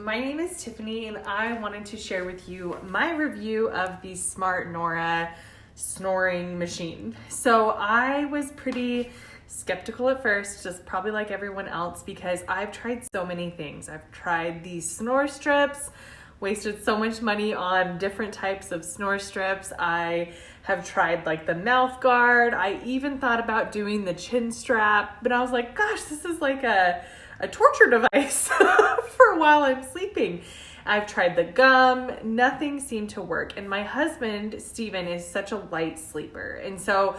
my name is Tiffany and I wanted to share with you my review of the Smart Nora snoring machine. So I was pretty skeptical at first, just probably like everyone else, because I've tried so many things. I've tried these snore strips, wasted so much money on different types of snore strips. I have tried like the mouth guard. I even thought about doing the chin strap, but I was like, gosh, this is like a torture device for while I'm sleeping. I've tried the gum, nothing seemed to work. And my husband, Steven, is such a light sleeper. And so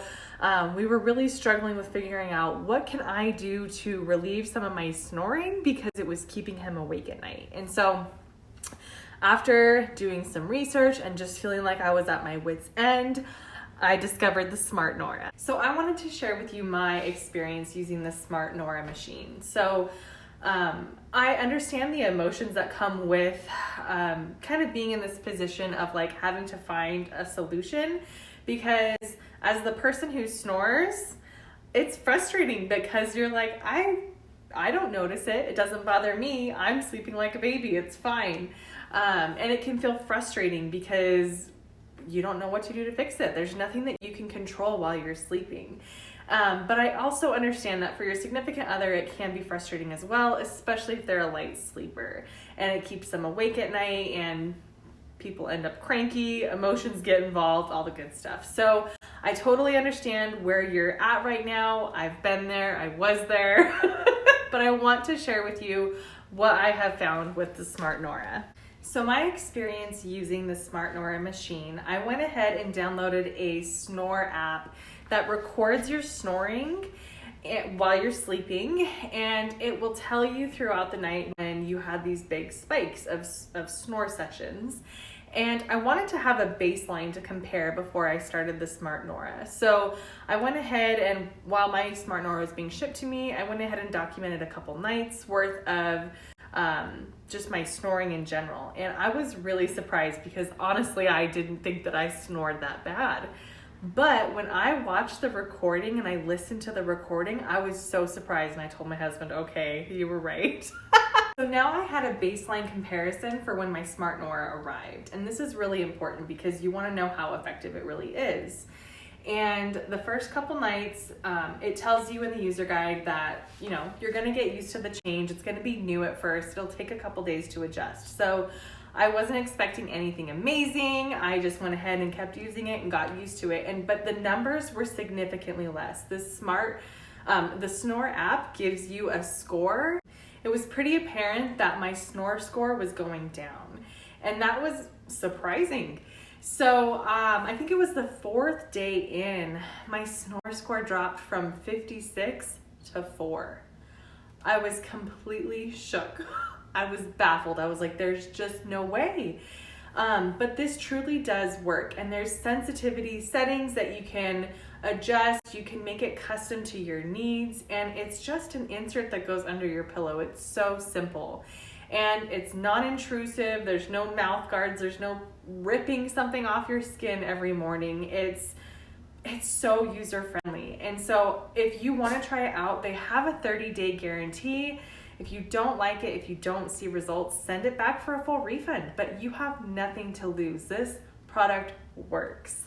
we were really struggling with figuring out what can I do to relieve some of my snoring because it was keeping him awake at night. And so after doing some research and just feeling like I was at my wit's end, I discovered the Smart Nora. So I wanted to share with you my experience using the Smart Nora machine. So I understand the emotions that come with kind of being in this position of like having to find a solution, because as the person who snores, it's frustrating because you're like, I don't notice it. It doesn't bother me. I'm sleeping like a baby. It's fine. And it can feel frustrating because you don't know what to do to fix it. There's nothing that you can control while you're sleeping. But I also understand that for your significant other, it can be frustrating as well, especially if they're a light sleeper and it keeps them awake at night and people end up cranky, emotions get involved, all the good stuff. So I totally understand where you're at right now. I've been there, I was there, but I want to share with you what I have found with the Smart Nora. So my experience using the Smart Nora machine, I went ahead and downloaded a snore app that records your snoring while you're sleeping, and it will tell you throughout the night when you had these big spikes of snore sessions. And I wanted to have a baseline to compare before I started the Smart Nora. So I went ahead and while my Smart Nora was being shipped to me, I went ahead and documented a couple nights worth of just my snoring in general. And I was really surprised because honestly, I didn't think that I snored that bad. But when I watched the recording and I listened to the recording, I was so surprised, and I told my husband, okay, you were right. So now I had a baseline comparison for when my Smart Nora arrived. And this is really important because you want to know how effective it really is. And the first couple nights, it tells you in the user guide that, you're going to get used to the change. It's going to be new at first. It'll take a couple days to adjust. So I wasn't expecting anything amazing. I just went ahead and kept using it and got used to it. But the numbers were significantly less. The Snore app gives you a score. It was pretty apparent that my snore score was going down, and that was surprising. So I think it was the fourth day in, my snore score dropped from 56 to 4. I was completely shook. I was baffled. I was like, there's just no way. But this truly does work, and there's sensitivity settings that you can adjust. You can make it custom to your needs, and it's just an insert that goes under your pillow. It's so simple, and it's non-intrusive. There's no mouth guards. There's no ripping something off your skin every morning. It's so user-friendly. And so if you want to try it out, they have a 30-day guarantee. If you don't like it, if you don't see results, send it back for a full refund, but you have nothing to lose. This product works.